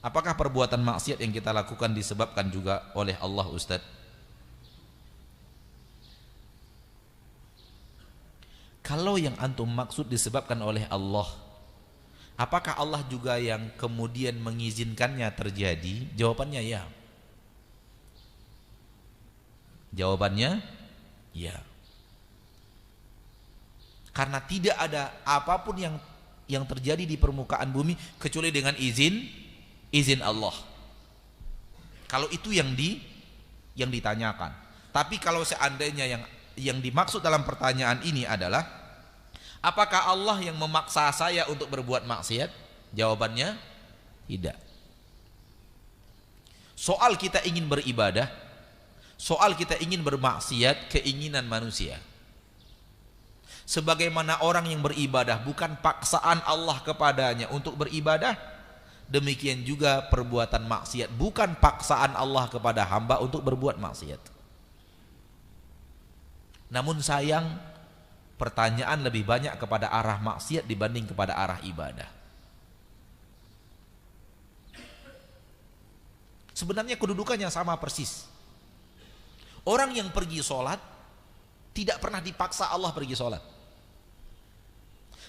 Apakah perbuatan maksiat yang kita lakukan disebabkan juga oleh Allah, Ustaz? Kalau yang antum maksud disebabkan oleh Allah, apakah Allah juga yang kemudian mengizinkannya terjadi? Jawabannya ya. Jawabannya ya. Karena tidak ada apapun yang terjadi di permukaan bumi kecuali dengan izin Allah. Kalau itu yang ditanyakan. Tapi kalau seandainya yang dimaksud dalam pertanyaan ini adalah apakah Allah yang memaksa saya untuk berbuat maksiat? Jawabannya tidak. Soal kita ingin beribadah, soal kita ingin bermaksiat, keinginan manusia. Sebagaimana orang yang beribadah bukan paksaan Allah kepadanya untuk beribadah, demikian juga perbuatan maksiat bukan paksaan Allah kepada hamba untuk berbuat maksiat. Namun sayang, pertanyaan lebih banyak kepada arah maksiat dibanding kepada arah ibadah. Sebenarnya kedudukannya sama persis. Orang yang pergi sholat tidak pernah dipaksa Allah pergi sholat.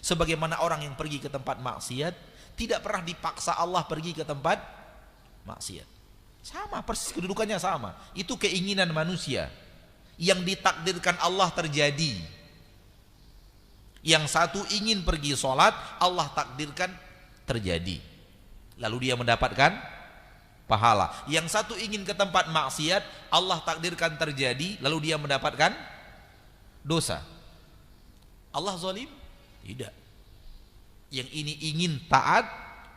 Sebagaimana orang yang pergi ke tempat maksiat tidak pernah dipaksa Allah pergi ke tempat maksiat. Sama persis, kedudukannya sama. Itu keinginan manusia yang ditakdirkan Allah terjadi. Yang satu ingin pergi sholat, Allah takdirkan terjadi, lalu dia mendapatkan pahala. Yang satu ingin ke tempat maksiat, Allah takdirkan terjadi, lalu dia mendapatkan dosa. Allah zalim? Tidak. Yang ini ingin taat,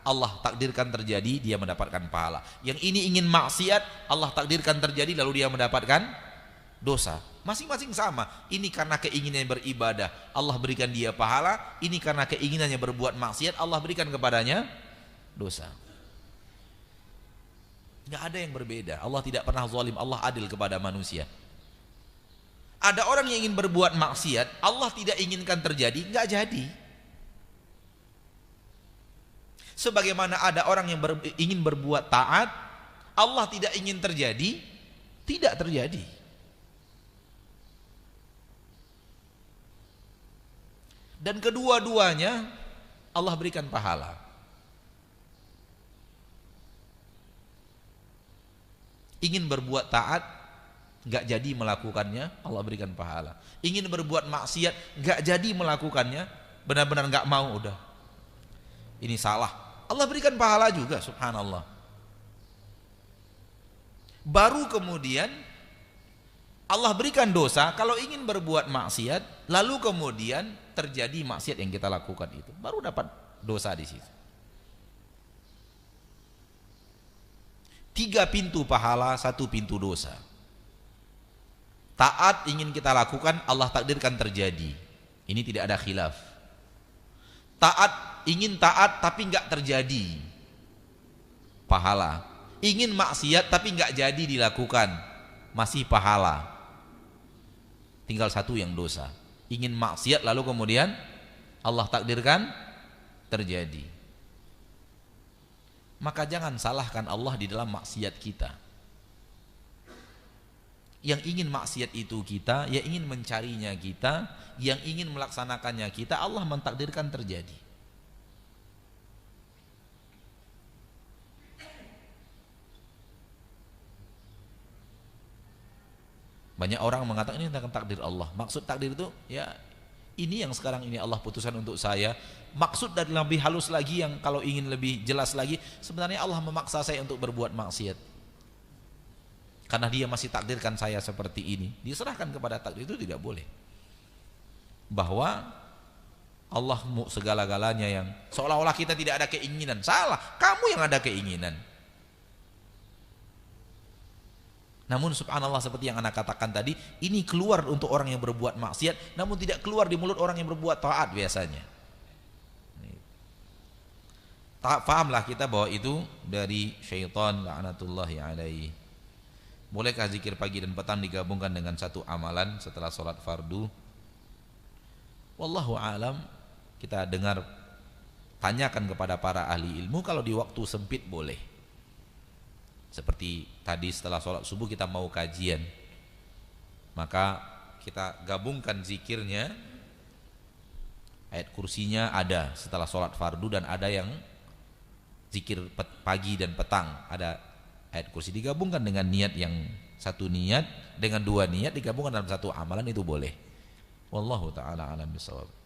Allah takdirkan terjadi, dia mendapatkan pahala. Yang ini ingin maksiat, Allah takdirkan terjadi, lalu dia mendapatkan dosa. Masing-masing sama. Ini karena keinginannya beribadah, Allah berikan dia pahala. Ini karena keinginannya berbuat maksiat, Allah berikan kepadanya dosa. Nggak ada yang berbeda. Allah tidak pernah zalim, Allah adil kepada manusia. Ada orang yang ingin berbuat maksiat, Allah tidak inginkan terjadi, nggak jadi. Sebagaimana ada orang yang ingin berbuat taat, Allah tidak ingin terjadi, tidak terjadi. Dan kedua-duanya Allah berikan pahala. Ingin berbuat taat, nggak jadi melakukannya, Allah berikan pahala. Ingin berbuat maksiat, nggak jadi melakukannya, benar-benar nggak mau, udah ini salah, Allah berikan pahala juga, subhanallah. Baru kemudian Allah berikan dosa kalau ingin berbuat maksiat, lalu kemudian terjadi maksiat yang kita lakukan itu, baru dapat dosa di situ. 3 pintu pahala, 1 pintu dosa. Taat ingin kita lakukan, Allah takdirkan terjadi, ini tidak ada khilaf. Taat, ingin taat tapi enggak terjadi, pahala. Ingin maksiat tapi enggak jadi dilakukan, masih pahala. Tinggal 1 yang dosa. Ingin maksiat lalu kemudian Allah takdirkan terjadi. Maka jangan salahkan Allah di dalam maksiat kita. Yang ingin maksiat itu kita, yang ingin mencarinya kita, yang ingin melaksanakannya kita, Allah mentakdirkan terjadi. Banyak orang mengatakan ini tentang takdir Allah. Maksud takdir itu ya ini yang sekarang ini Allah putuskan untuk saya. Maksud dan lebih halus lagi, yang kalau ingin lebih jelas lagi, sebenarnya Allah memaksa saya untuk berbuat maksiat karena dia masih takdirkan saya seperti ini. Diserahkan kepada takdir itu tidak boleh. Bahwa Allah segala-galanya, yang seolah-olah kita tidak ada keinginan. Salah, kamu yang ada keinginan. Namun subhanallah, seperti yang anak katakan tadi, ini keluar untuk orang yang berbuat maksiat, namun tidak keluar di mulut orang yang berbuat taat biasanya. Fahamlah kita bahwa itu dari syaitan la'natullahi alaihi. Bolehkah zikir pagi dan petang digabungkan dengan satu amalan setelah sholat fardu? Wallahu alam, kita dengar, tanyakan kepada para ahli ilmu. Kalau di waktu sempit boleh, Seperti tadi setelah sholat subuh kita mau kajian, maka kita gabungkan zikirnya. Ayat kursinya ada setelah sholat fardu, dan ada yang zikir pagi dan petang, ada ayat kursi, digabungkan dengan niat yang satu, niat dengan dua niat digabungkan dalam satu amalan, itu boleh. Wallahu ta'ala alam bisawab.